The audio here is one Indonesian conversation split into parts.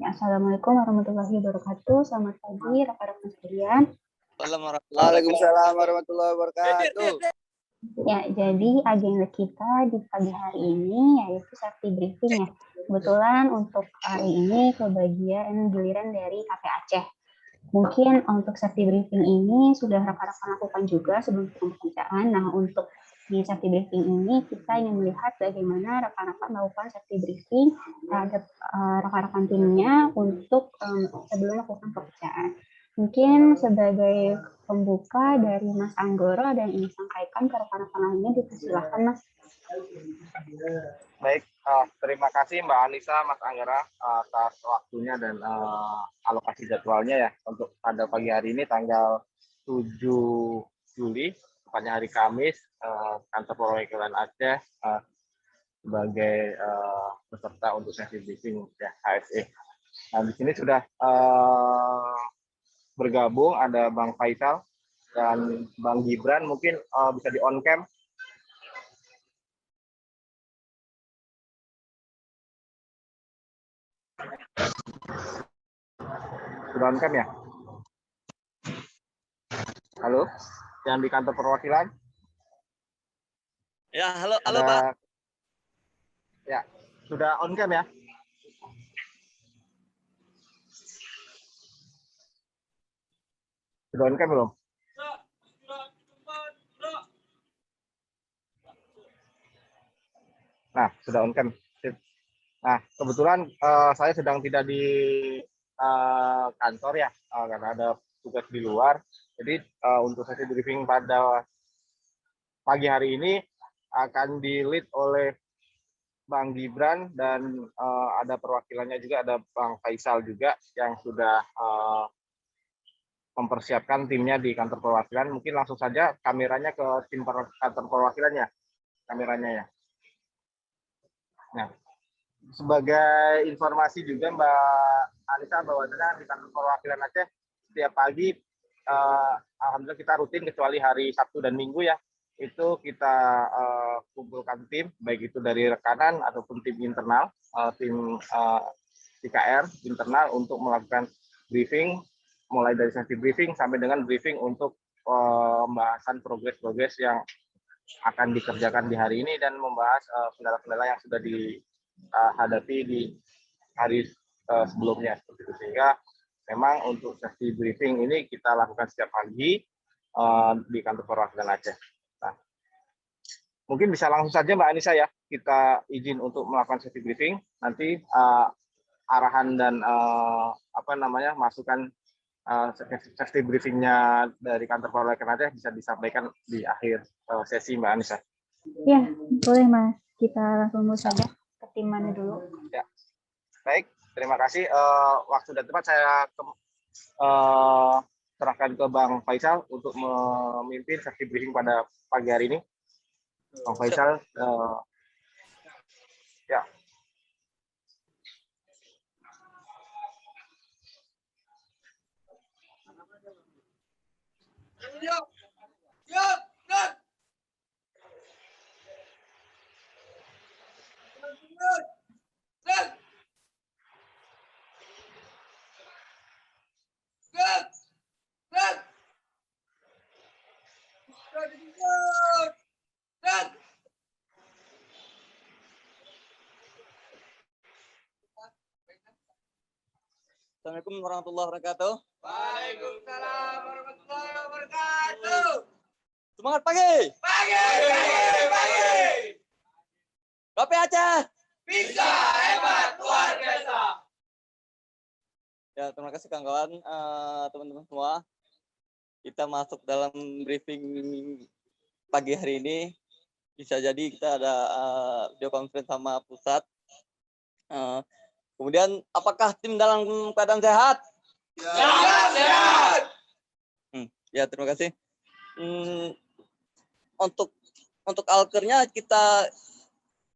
Ya, Assalamualaikum warahmatullahi wabarakatuh. Selamat pagi, rekan-rekan sekalian. Waalaikumsalam warahmatullahi wabarakatuh. Ya, jadi agenda kita di pagi hari ini yaitu safety briefing ya. Kebetulan untuk hari ini kebagian giliran dari KP Aceh. Mungkin untuk safety briefing ini sudah rekan-rekan lakukan juga sebelum pembacaan. Nah, untuk di safety briefing ini kita ingin melihat bagaimana rekan-rekan melakukan safety briefing terhadap rekan-rekan timnya untuk sebelum melakukan pekerjaan. Mungkin sebagai pembuka dari Mas Anggoro ada yang ingin sampaikan ke rekan-rekan lainnya, dipersilahkan Mas. Baik, terima kasih Mbak Anissa, Mas Anggara atas waktunya dan alokasi jadwalnya ya untuk pada pagi hari ini tanggal 7 Juli, tepatnya hari Kamis, kantor perwakilan Aceh sebagai peserta untuk sesi briefing ya HSE. Nah di sini sudah bergabung ada Bang Faisal dan Bang Gibran, mungkin bisa di on cam. Sudah on cam ya? Halo, yang di kantor perwakilan? Ya, halo Pak. Ya, sudah on cam ya? Sudah on cam belum? Nah, sudah on cam. Nah, kebetulan saya sedang tidak di kantor ya, karena ada tugas di luar. Jadi untuk sesi briefing pada pagi hari ini akan di-lead oleh Bang Gibran dan ada perwakilannya juga, ada Bang Faisal juga yang sudah mempersiapkan timnya di kantor perwakilan. Mungkin langsung saja kameranya ke tim kantor perwakilannya, kameranya ya. Nah, sebagai informasi juga Mbak Anissa, bahwasanya di kantor perwakilan Aceh setiap pagi alhamdulillah kita rutin, kecuali hari Sabtu dan Minggu ya, itu kita kumpulkan tim, baik itu dari rekanan ataupun tim internal, tim IKR internal untuk melakukan briefing, mulai dari sesi briefing sampai dengan briefing untuk pembahasan progres yang akan dikerjakan di hari ini dan membahas kendala-kendala yang sudah dihadapi di hari sebelumnya, seperti itu. Sehingga memang untuk sesi briefing ini kita lakukan setiap pagi di kantor perwakilan Aceh. Nah, mungkin bisa langsung saja Mbak Anissa ya, kita izin untuk melakukan sesi briefing. Nanti arahan dan masukan sesi briefingnya dari kantor perwakilan Aceh bisa disampaikan di akhir sesi Mbak Anissa. Ya, boleh Mas. Kita langsung saja ke tim mana dulu. Ya. Baik, terima kasih. Waktu dan tempat saya serahkan ke Bang Faisal untuk memimpin sesi briefing pada pagi hari ini. Bang Faisal, ya. Assalamualaikum warahmatullahi wabarakatuh. Waalaikumsalam warahmatullahi wabarakatuh. Semangat pagi. Pagi. KP Aceh. Bisa hebat luar biasa. Ya, terima kasih kawan-kawan, teman-teman semua. Kita masuk dalam briefing pagi hari ini. Bisa jadi kita ada video conference sama pusat. Kemudian, apakah tim dalam keadaan sehat? Sehat. Ya, terima kasih. Untuk alkernya kita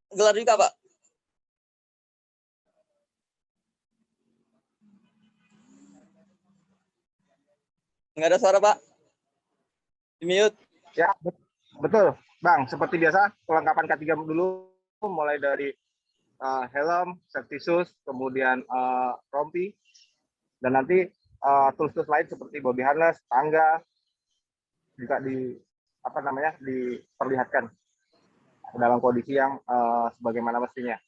gelar juga, Pak. Nggak ada suara, Pak. Di mute. Ya, betul. Bang, seperti biasa, kelengkapan K3 dulu, mulai dari helm, safety shoes, kemudian rompi, dan nanti tools-tools lain seperti body harness, tangga juga diperlihatkan dalam kondisi yang sebagaimana mestinya.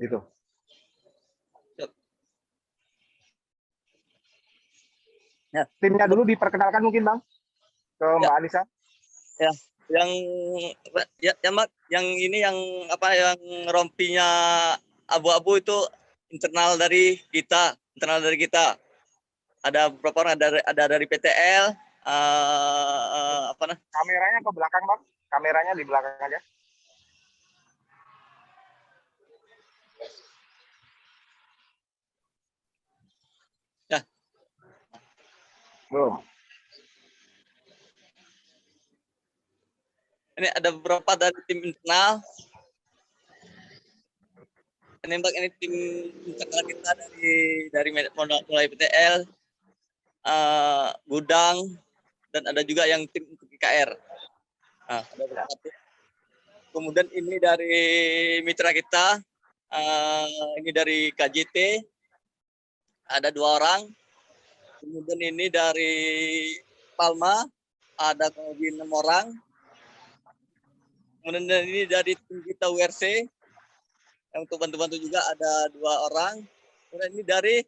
Gitu. Ya. Timnya dulu diperkenalkan mungkin Bang ke Mbak Anissa. Ya, Mbak, yang ini yang rompinya abu-abu itu internal dari kita. Ada beberapa orang, ada dari PTL, Kameranya ke belakang Bang. Kameranya di belakang aja. Ya. Belum. Ini ada beberapa dari tim internal. Ini tim internal kita dari mulai PTL, gudang, dan ada juga yang tim untuk IKR. Nah, ada beberapa tim. Kemudian ini dari mitra kita, ini dari KJT, ada 2 orang. Kemudian ini dari Palma, ada kurang lebih 6 orang. Kemudian ini dari tim kita WRC, yang untuk bantu-bantu juga ada 2 orang. Kemudian ini dari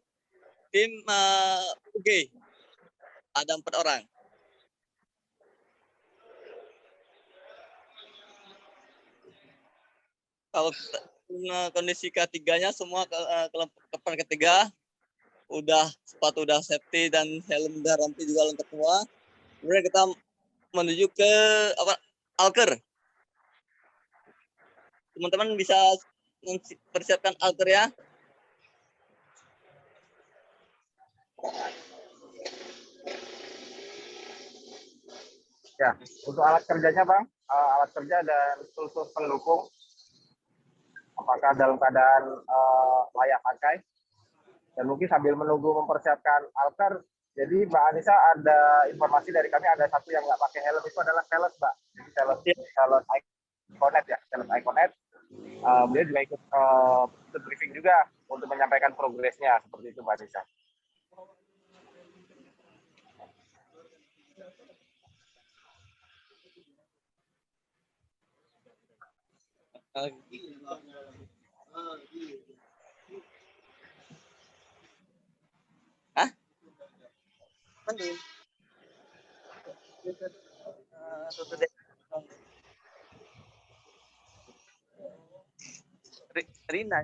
tim UG, ada 4 orang. Kalau kondisi ketiganya semua kelompok ketiga sepatu udah safety dan helm dan rompi juga lengkap semua. Kemudian kita menuju ke Alker. Teman-teman bisa persiapkan Alker ya. Ya, untuk alat kerjanya Bang, alat kerja dan tools pendukung, apakah dalam keadaan layak pakai. Dan mungkin sambil menunggu mempersiapkan Alker, jadi Mbak Anissa ada informasi dari kami, ada satu yang nggak pakai helm, itu adalah sales Mbak. Jadi sales Iconet ya, sales Iconet. Dia juga ikut briefing juga untuk menyampaikan progresnya, seperti itu Mbak Anissa. Hah? Rina.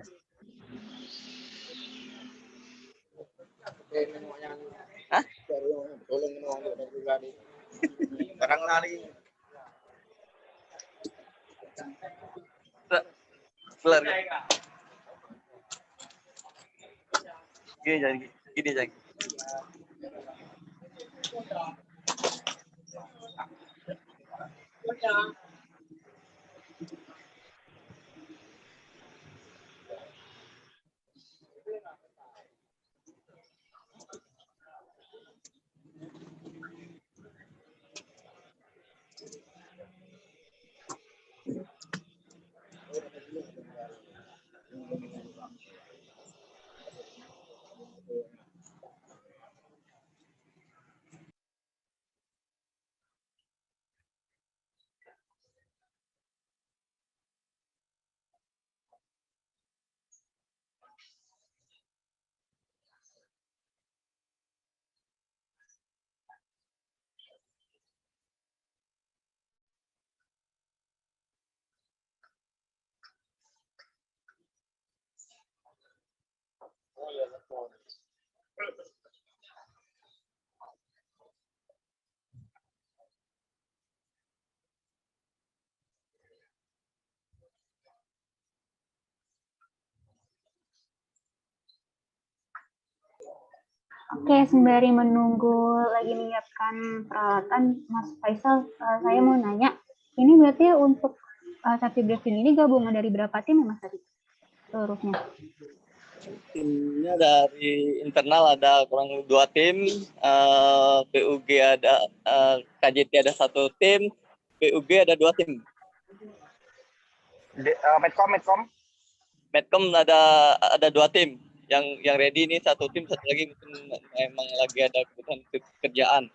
Hah? Barang lari. Gini jadi. Oke, sembari menunggu lagi menyiapkan peralatan, Mas Faisal, saya mau nanya, ini berarti untuk safety briefing ini gabungan dari berapa tim ya Mas tadi? Seluruhnya. Timnya dari internal ada kurang 2 tim, PUG ada, KJT ada 1 tim, PUG ada 2 tim. Medcom. Medcom ada 2 tim yang ready nih, satu tim, satu lagi mungkin memang lagi ada kebutuhan kerjaan.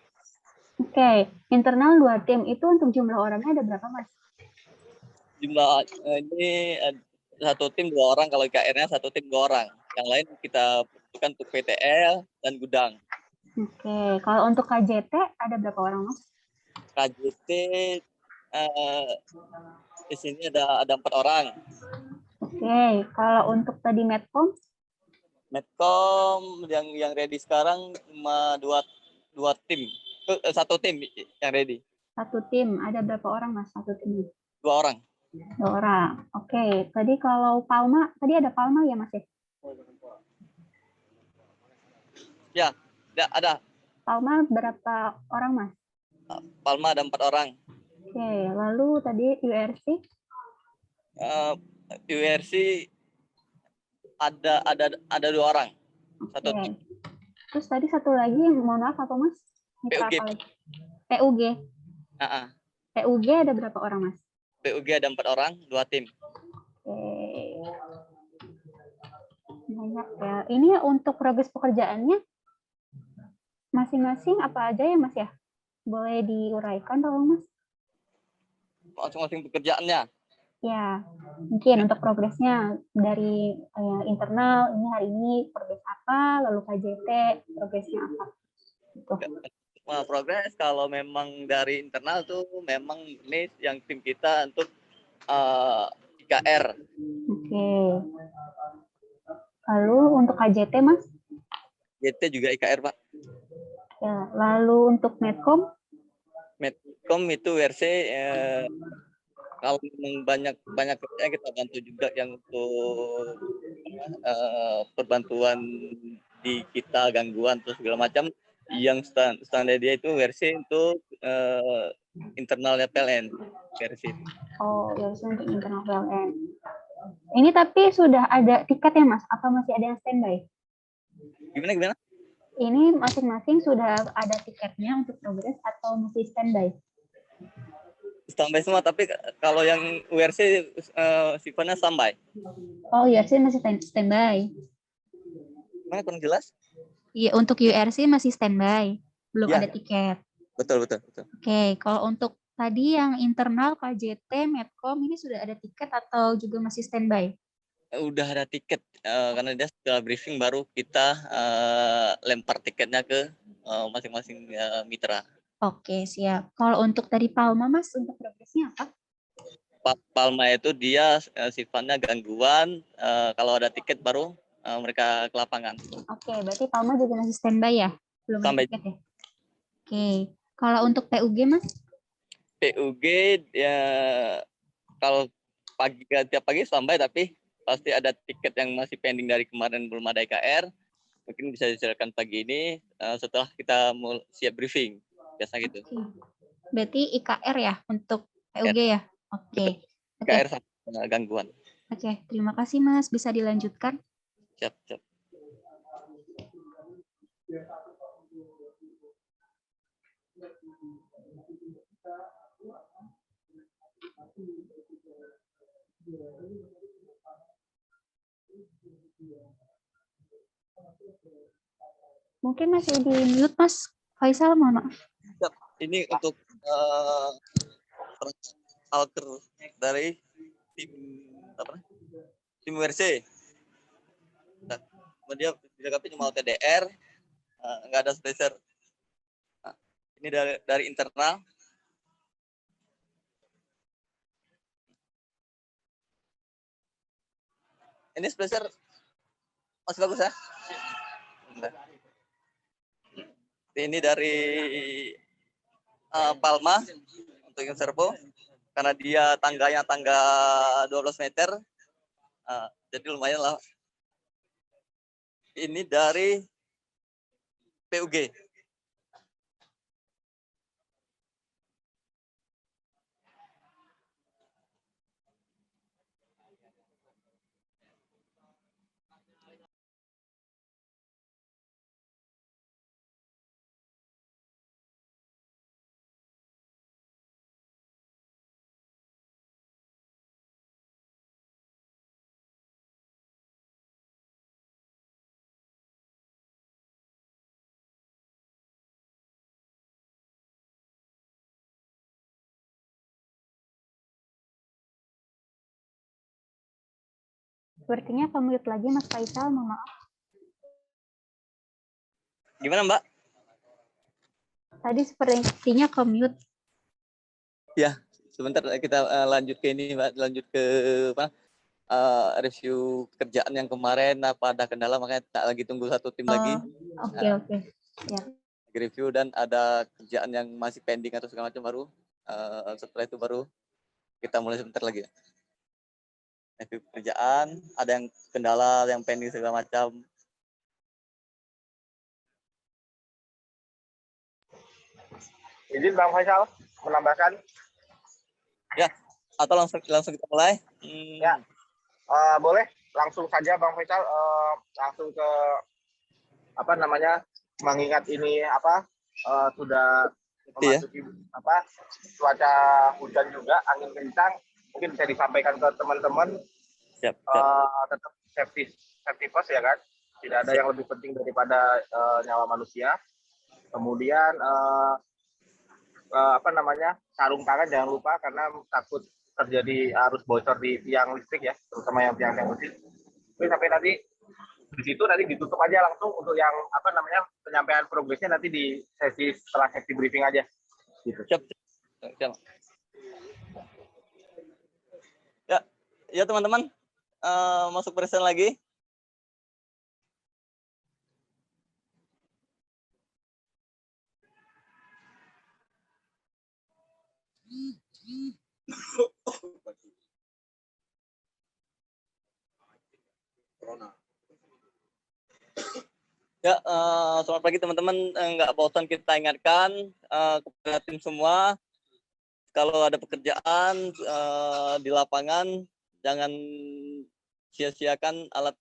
Oke, internal 2 tim itu untuk jumlah orangnya ada berapa, Mas? Jumlah ini satu tim 2 orang, kalau IKR-nya satu tim 2 orang. Yang lain kita butuhkan untuk PTL dan gudang. Oke, kalau untuk KJT ada berapa orang, Mas? KJT di sini ada 4 orang. Oke, kalau untuk tadi Medcom? Medcom yang ready sekarang cuma dua tim, satu tim yang ready. Satu tim, ada berapa orang, Mas? Satu tim? 2 orang. 2 orang. Oke, tadi kalau Palma, tadi ada Palma ya, Mas? Ya, ada. Palma berapa orang, Mas? Palma ada 4 orang. Oke, lalu tadi URC? URC ada 2 orang. Satu Oke. Terus tadi satu lagi, mohon maaf apa, Mas? PUG. PUG. Uh-uh. PUG ada berapa orang, Mas? PUG ada 4 orang, 2 tim. Oke. Banyak ya. Ini untuk progres pekerjaannya masing-masing apa aja ya, Mas ya? Boleh diuraikan tolong, Mas? Masing-masing pekerjaannya. Ya, mungkin untuk progresnya dari internal, ini hari ini progres apa, lalu KJT, progresnya apa. Gitu. Nah, progres kalau memang dari internal tuh memang ini yang tim kita untuk IKR. Oke. Lalu untuk KJT, Mas? JT juga IKR, Pak. Ya, lalu untuk Medcom? Medcom itu WRC kalau memang banyak kerjanya kita bantu juga yang untuk perbantuan di kita, gangguan terus segala macam. Yang standar dia itu WRC untuk internalnya PLN WRC. Oh, WRC untuk internal PLN. Ini tapi sudah ada tiket ya, Mas? Apa masih ada yang standby? Gimana? Ini masing-masing sudah ada tiketnya untuk progres atau masih standby? Standby semua, tapi kalau yang WRC sifatnya standby. Oh, URC masih standby. Mana kurang jelas? Iya, untuk URC masih standby, belum Ya. ada tiket. Betul. Oke, kalau untuk tadi yang internal KJT, Medcom ini sudah ada tiket atau juga masih standby? Udah ada tiket karena dia setelah briefing baru kita lempar tiketnya ke masing-masing mitra. Oke, siap. Kalau untuk tadi Palma, Mas, untuk progresnya apa? Palma itu dia sifatnya gangguan. Kalau ada tiket baru mereka ke lapangan. Oke, berarti Palma juga masih standby ya? Belum ada tiket ya? Oke. Kalau untuk PUG, Mas? PUG ya kalau tiap pagi standby, tapi pasti ada tiket yang masih pending dari kemarin belum ada IKR. Mungkin bisa diserahkan pagi ini setelah kita mau siap briefing. Biasa gitu. Berarti IKR ya untuk PUG ya? Oke. IKR sama gangguan. Oke, terima kasih Mas. Bisa dilanjutkan? Siap. Mungkin masih di mute, Mas Faisal, mohon maaf. Ini untuk alter dari tim WRC. Nah, dia dilengkapi cuma TDR, nggak ada spacer. Nah, ini dari internal. Ini spacer masih bagus ya. Ini dari Palma untuk yang servo, karena dia tangganya tangga 12 meter, jadi lumayan lah. Ini dari PUG. Sepertinya ke-mute lagi Mas Faisal, mohon maaf. Gimana Mbak? Tadi sepertinya ke-mute. Ya, sebentar kita lanjut ke ini Mbak, lanjut ke apa? Review kerjaan yang kemarin apa ada kendala, makanya tak lagi tunggu satu tim lagi. Oke. Ya. Review dan ada kerjaan yang masih pending atau segala macam baru. Setelah itu baru kita mulai sebentar lagi. Review kerjaan, ada yang kendala, yang pending segala macam. Izin Bang Faisal menambahkan. Ya, atau langsung kita mulai. Ya. Boleh langsung saja Bang Faisal, langsung ke apa namanya, mengingat ini sudah memasuki cuaca hujan juga, angin kencang, mungkin bisa disampaikan ke teman-teman. Siap. Tetap safety first ya kan, tidak ada yang lebih penting daripada nyawa manusia. Kemudian sarung tangan jangan lupa, karena takut terjadi arus bocor di tiang listrik ya, terutama yang tiang listrik. Tapi sampai nanti di situ nanti ditutup aja langsung untuk yang penyampaian progresnya nanti di sesi setelah sesi briefing aja. Gitu. Siap. Ya teman-teman, masuk present lagi. Ya, selamat pagi teman-teman. Nggak bosan kita ingatkan kepada tim semua, kalau ada pekerjaan di lapangan, jangan sia-siakan alat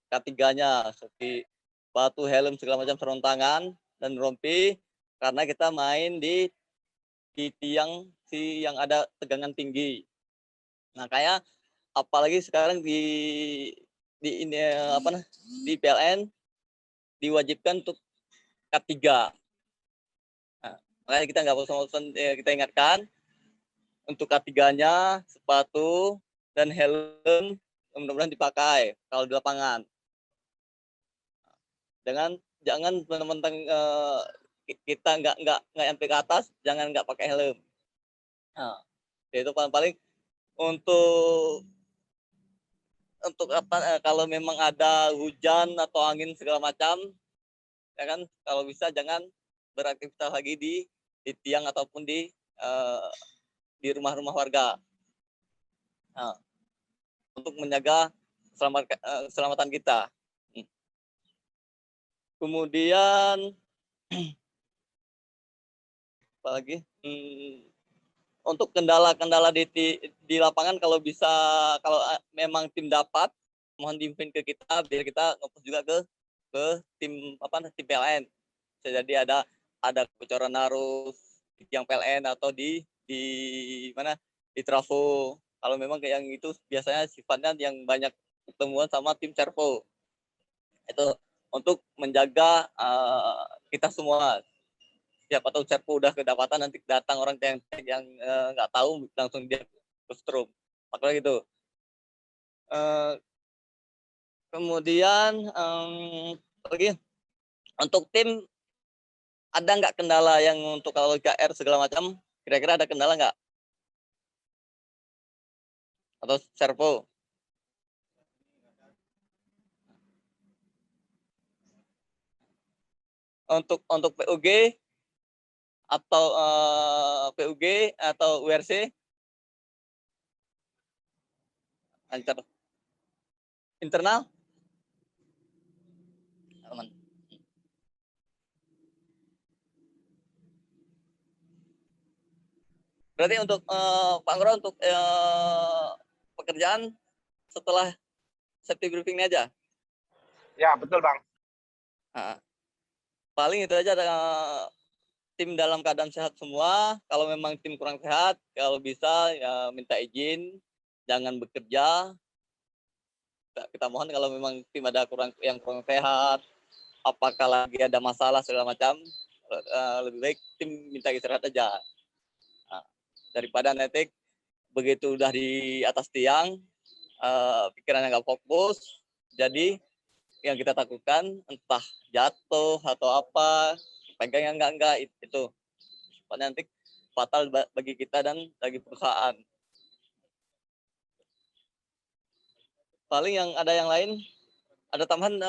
K3-nya seperti batu, helm, segala macam, sarung tangan dan rompi, karena kita main di tiang yang ada tegangan tinggi. Nah, kayak apalagi sekarang di PLN diwajibkan untuk K3. Nah, makanya kita nggak bosan-bosan, kita ingatkan untuk K3-nya, sepatu dan helm mudah-mudahan dipakai kalau di lapangan. Jangan mentang-mentang kita nggak sampai ke atas, jangan nggak pakai helm. Nah, itu paling untuk kalau memang ada hujan atau angin segala macam, ya kan, kalau bisa jangan beraktivitas lagi di tiang ataupun di rumah-rumah warga. Nah, untuk menjaga keselamatan kita. Kemudian apalagi untuk kendala-kendala di lapangan, kalau bisa, kalau memang tim dapat, mohon diinfoin ke kita biar kita ngepost juga ke tim PLN. Bisa jadi ada kebocoran arus di tiang PLN atau di trafo. Kalau memang kayak yang itu biasanya sifatnya yang banyak ketemuan sama tim servo. Itu untuk menjaga kita semua. Siapa tahu servo udah kedapatan, nanti datang orang yang nggak tahu, langsung dia ke strum. Makanya gitu. Kemudian lagi untuk tim, ada nggak kendala yang untuk kalau KR segala macam, kira-kira ada kendala nggak? Atau servo? Untuk PUG atau PUG atau URC lancar. Internal aman. Berarti untuk Pak Ngro, untuk pekerjaan setelah safety briefing ini aja. Ya, betul Bang. Nah, paling itu aja. Tim dalam keadaan sehat semua. Kalau memang tim kurang sehat, kalau bisa ya minta izin, jangan bekerja. Kita mohon kalau memang tim ada yang kurang sehat, apakah lagi ada masalah segala macam, lebih baik tim minta istirahat aja. Nah, daripada netek begitu udah di atas tiang, pikirannya nggak fokus, jadi yang kita takutkan entah jatuh atau apa, pegang yang enggak itu nanti fatal bagi kita dan bagi perusahaan. Paling yang lain, ada tambahan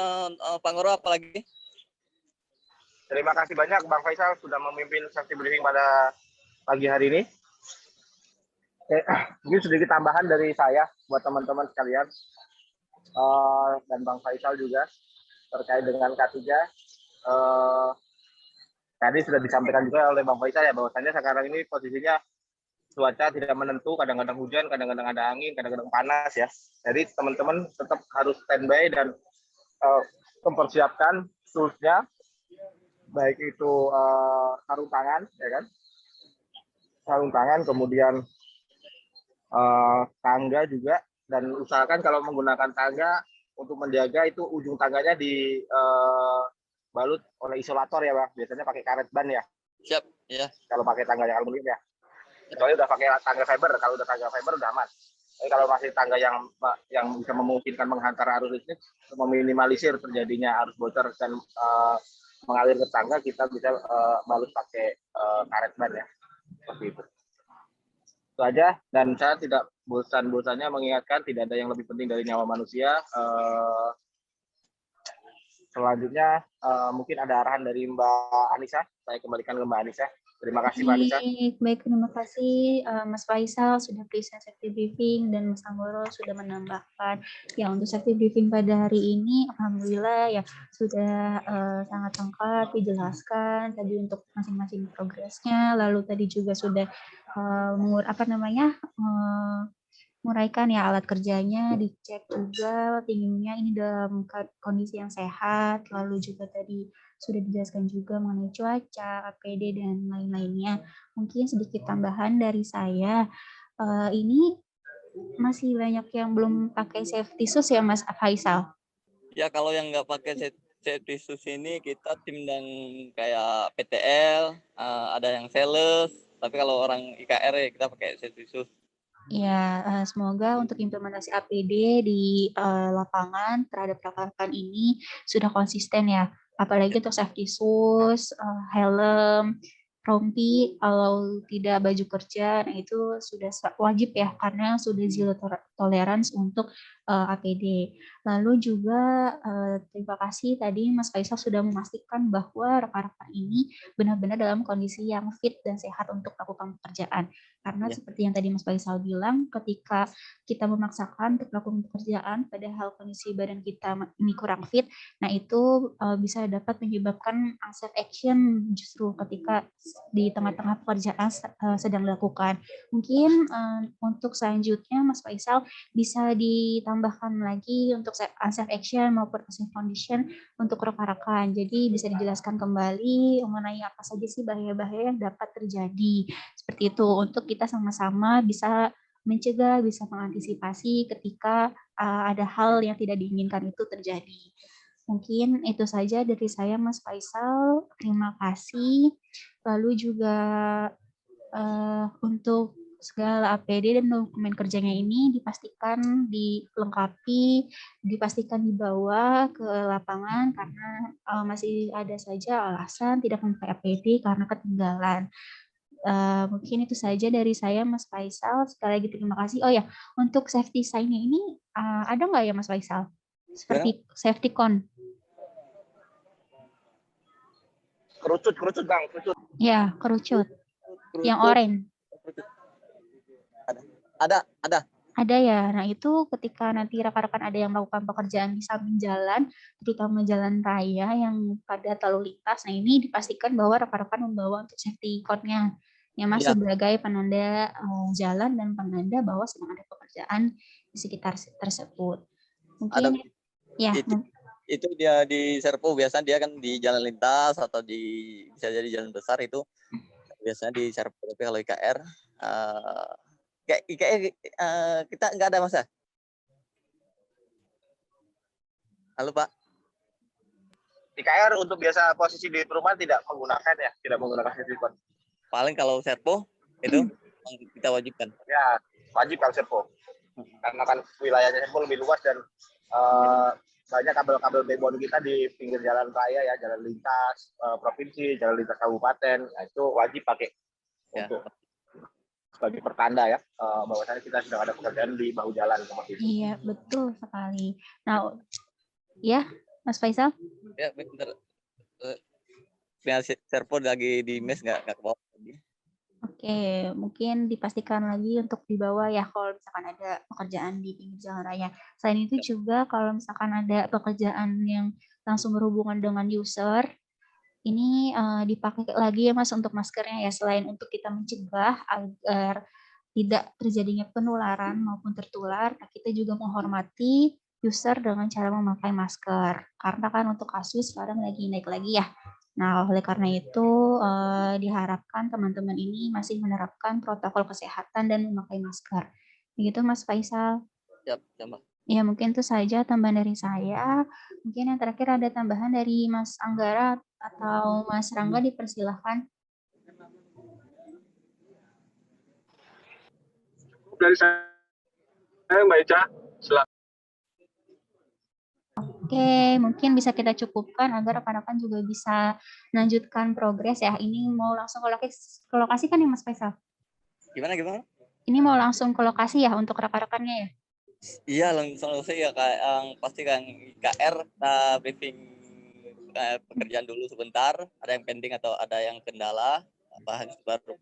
Pak Ngoro apalagi? Terima kasih banyak Bang Faisal sudah memimpin sesi briefing pada pagi hari ini. Ini sedikit tambahan dari saya buat teman-teman sekalian dan Bang Faisal juga terkait dengan K3. Tadi sudah disampaikan juga oleh Bang Faisal ya bahwasannya sekarang ini posisinya cuaca tidak menentu, kadang-kadang hujan, kadang-kadang ada angin, kadang-kadang panas ya. Jadi teman-teman tetap harus standby dan mempersiapkan toolsnya, baik itu sarung tangan, ya kan? Sarung tangan, kemudian tangga juga, dan usahakan kalau menggunakan tangga untuk menjaga itu ujung tangganya dibalut oleh isolator ya Bang. Biasanya pakai karet ban ya. Siap, ya. Kalau pakai tangga yang aluminium ya. Kecuali udah pakai tangga fiber, kalau udah tangga fiber udah aman. Tapi kalau masih tangga yang bisa memungkinkan menghantar arus listrik, meminimalisir terjadinya arus bocor dan mengalir ke tangga, kita bisa balut pakai karet ban ya. Seperti itu. Itu aja, dan saya tidak bosan-bosannya mengingatkan tidak ada yang lebih penting dari nyawa manusia. Selanjutnya mungkin ada arahan dari Mbak Anissa. Saya kembalikan ke Mbak Anissa. Terima kasih Mbak Anissa. Baik, terima kasih Mas Faisal sudah present safety briefing dan Mas Anggoro sudah menambahkan. Ya, untuk safety briefing pada hari ini, alhamdulillah ya sudah sangat lengkap dijelaskan tadi untuk masing-masing progresnya. Lalu tadi juga sudah menguraikan ya alat kerjanya, dicek juga tingginya ini dalam kondisi yang sehat. Lalu juga tadi sudah dijelaskan juga mengenai cuaca, APD, dan lain-lainnya. Mungkin sedikit tambahan dari saya, ini masih banyak yang belum pakai safety shoes ya Mas Faisal? Ya, kalau yang nggak pakai safety shoes ini kita tim dan kayak PTL, ada yang sales, tapi kalau orang IKR ya kita pakai safety shoes. Ya, semoga untuk implementasi APD di lapangan terhadap rekan-rekan ini sudah konsisten ya. Apalagi untuk safety shoes, helm, rompi, kalau tidak baju kerja, nah itu sudah wajib ya karena sudah zero tolerance untuk APD. Lalu juga terima kasih tadi Mas Faisal sudah memastikan bahwa rekan-rekan ini benar-benar dalam kondisi yang fit dan sehat untuk melakukan pekerjaan. Karena seperti yang tadi Mas Faisal bilang, ketika kita memaksakan untuk melakukan pekerjaan padahal kondisi badan kita ini kurang fit, nah itu bisa dapat menyebabkan unsafe action justru ketika di tengah-tengah pekerjaan sedang dilakukan. Mungkin untuk selanjutnya Mas Faisal bisa ditambahkan lagi untuk unsafe action maupun unsafe condition untuk rekan-rekan. Jadi bisa dijelaskan kembali mengenai apa saja sih bahaya-bahaya yang dapat terjadi. Seperti itu, untuk kita sama-sama bisa mencegah, bisa mengantisipasi ketika ada hal yang tidak diinginkan itu terjadi. Mungkin itu saja dari saya Mas Faisal, terima kasih. Lalu juga untuk segala APD dan dokumen kerjanya ini dipastikan dilengkapi, dipastikan dibawa ke lapangan karena masih ada saja alasan tidak memakai APD karena ketinggalan. Mungkin itu saja dari saya Mas Faisal. Sekali lagi terima kasih. Oh ya, untuk safety sign-nya ini ada nggak ya Mas Faisal? Seperti safety cone. Kerucut Bang, kerucut. Ya, kerucut. Yang oranye. Ada. Ada ya. Nah, itu ketika nanti rekan-rekan ada yang melakukan pekerjaan di samping jalan, terutama jalan raya yang padat lalu lintas, nah ini dipastikan bahwa rekan-rekan membawa untuk safety cone-nya yang masih sebagai penanda jalan dan penanda bahwa sedang ada pekerjaan di sekitar tersebut. Mungkin itu dia di servo, biasanya dia kan di jalan lintas atau bisa jadi jalan besar itu biasanya di servo. Tapi kalau IKR kita nggak ada masa. Halo Pak. IKR untuk biasa posisi di perumahan tidak menggunakan safety cone. Paling kalau servo itu kita wajibkan. Ya, wajib kalau servo. karena kan wilayahnya pun lebih luas dan banyak kabel-kabel backbone kita di pinggir jalan raya ya, jalan lintas provinsi, jalan lintas kabupaten. Nah, itu wajib pakai untuk sebagai pertanda ya bahwasanya kita sedang ada pekerjaan di bahu jalan seperti itu. Iya, betul sekali. Nah, ya, Mas Faisal? Ya, bentar. Servo lagi di mes nggak ke bawah. Oke, mungkin dipastikan lagi untuk di bawah ya kalau misalkan ada pekerjaan di pinggir jalan raya. Selain itu juga kalau misalkan ada pekerjaan yang langsung berhubungan dengan user, ini dipakai lagi ya Mas untuk maskernya ya, selain untuk kita mencegah agar tidak terjadinya penularan maupun tertular, kita juga menghormati user dengan cara memakai masker. Karena kan untuk kasus sekarang lagi naik lagi ya. Nah, oleh karena itu diharapkan teman-teman ini masih menerapkan protokol kesehatan dan memakai masker. Begitu Mas Faisal. Siap, Mbak. Ya, mungkin itu saja tambahan dari saya. Mungkin yang terakhir ada tambahan dari Mas Anggara atau Mas Rangga, dipersilahkan. Dari saya Mbak Ica, silakan. Oke, mungkin bisa kita cukupkan agar rekan-rekan juga bisa melanjutkan progres ya. Ini mau langsung ke lokasi kan ya Mas Faisal? Gimana? Ini mau langsung ke lokasi ya untuk rekan-rekannya ya? Iya, langsung saya kayak yang pasti kan IKR kita briefing pekerjaan dulu sebentar, ada yang pending atau ada yang kendala, bahan baru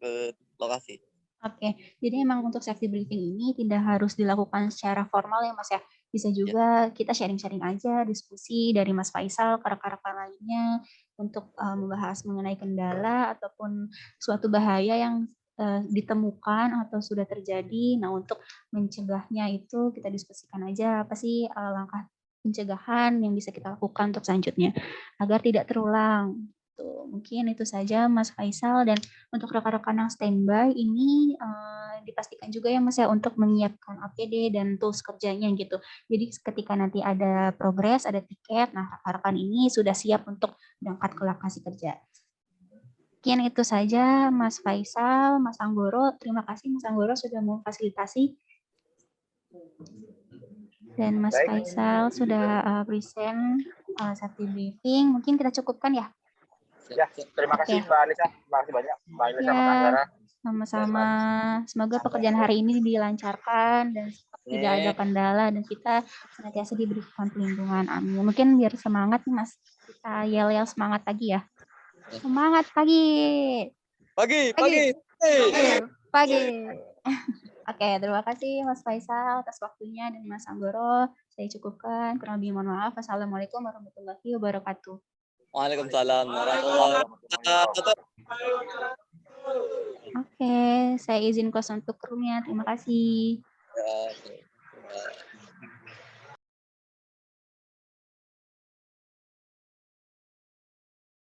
ke lokasi. Oke, jadi emang untuk safety briefing ini tidak harus dilakukan secara formal ya Mas ya. Bisa juga kita sharing-sharing aja, diskusi dari Mas Faisal ke rekan-rekan lainnya untuk membahas mengenai kendala ataupun suatu bahaya yang ditemukan atau sudah terjadi. Nah, untuk mencegahnya itu kita diskusikan aja apa sih langkah pencegahan yang bisa kita lakukan untuk selanjutnya agar tidak terulang. Tuh, mungkin itu saja Mas Faisal, dan untuk rekan-rekan yang standby ini dipastikan juga ya Mas ya untuk menyiapkan APD dan tools kerjanya gitu. Jadi ketika nanti ada progres, ada tiket, nah rekan-rekan ini sudah siap untuk berangkat ke lokasi kerja. Mungkin itu saja Mas Faisal, Mas Anggoro. Terima kasih Mas Anggoro sudah memfasilitasi. Dan Mas Faisal sudah present safety briefing. Mungkin kita cukupkan ya. Ya, terima kasih Mbak Anissa, terima kasih banyak Mbak Anissa Mas Anggara. Sama-sama. Semoga pekerjaan hari ini dilancarkan dan tidak ada kendala dan kita senantiasa diberikan perlindungan. Amin. Mungkin biar semangat nih Mas. Kita yel-yel semangat pagi ya. Semangat pagi. Pagi. Oke, terima kasih Mas Faisal atas waktunya dan Mas Anggoro. Saya cukupkan. Kurang lebih mohon maaf. Assalamualaikum warahmatullahi wabarakatuh. Waalaikumsalam warahmatullahi wabarakatuh. Oke, saya izin close untuk roomnya. Terima kasih. Ya.